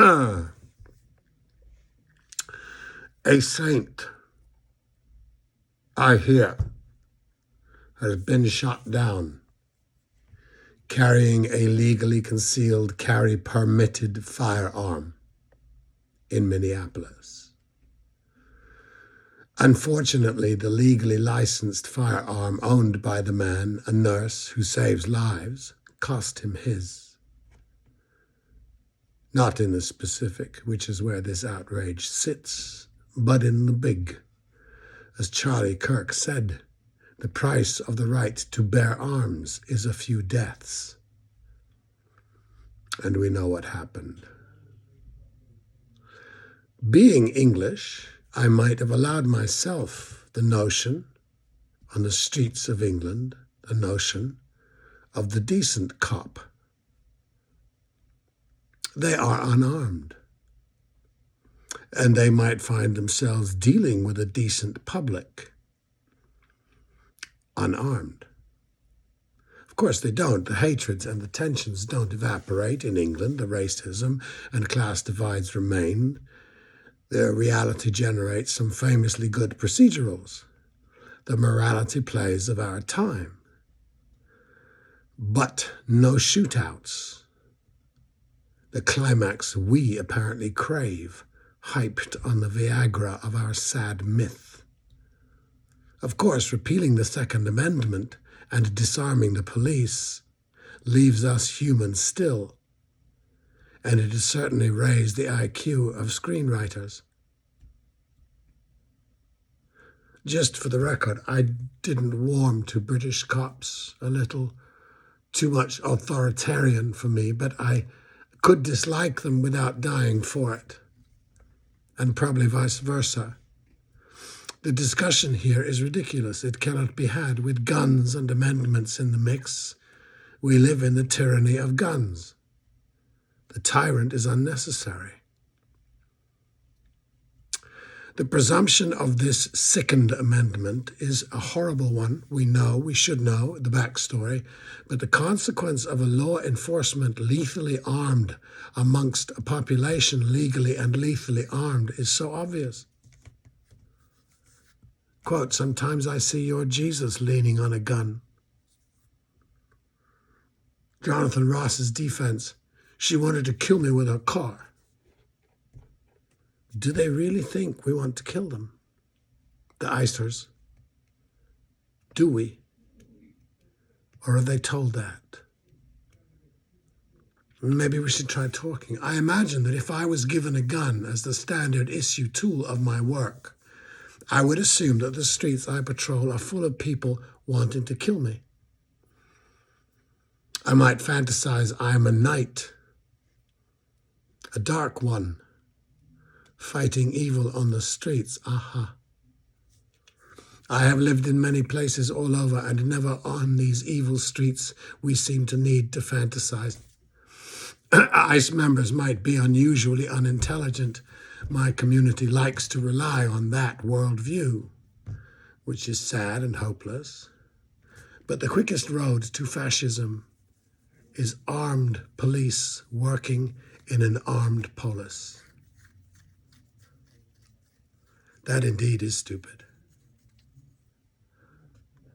A saint, I hear, has been shot down carrying a legally concealed carry permitted firearm in Minneapolis. Unfortunately, the legally licensed firearm owned by the man, a nurse who saves lives, cost him his. Not in the specific, which is where this outrage sits, but in the big. As Charlie Kirk said, the price of the right to bear arms is a few deaths. And we know what happened. Being English, I might have allowed myself the notion, on the streets of England, the notion of the decent cop. They are unarmed, and they might find themselves dealing with a decent public, unarmed. Of course they don't. The hatreds and the tensions don't evaporate in England. The racism and class divides remain. Their reality generates some famously good procedurals, the morality plays of our time. But no shootouts. The climax we apparently crave, hyped on the Viagra of our sad myth. Of course, repealing the Second Amendment and disarming the police leaves us human still, and it has certainly raised the IQ of screenwriters. Just for the record, I didn't warm to British cops, a little too much authoritarian for me, but I could dislike them without dying for it, and probably vice versa. The discussion here is ridiculous. It cannot be had with guns and amendments in the mix. We live in the tyranny of guns. The tyrant is unnecessary. The presumption of this sickened amendment is a horrible one. We know, we should know the backstory, but the consequence of a law enforcement lethally armed amongst a population legally and lethally armed is so obvious. Quote, sometimes I see your Jesus leaning on a gun. Jonathan Ross's defense, she wanted to kill me with her car. Do they really think we want to kill them? The Icers? Do we? Or are they told that? Maybe we should try talking. I imagine that if I was given a gun as the standard issue tool of my work, I would assume that the streets I patrol are full of people wanting to kill me. I might fantasize I am a knight, a dark one, fighting evil on the streets. Aha. I have lived in many places all over, and never on these evil streets we seem to need to fantasize. ICE members might be unusually unintelligent. My community likes to rely on that worldview, which is sad and hopeless. But the quickest road to fascism is armed police working in an armed polis. That indeed is stupid.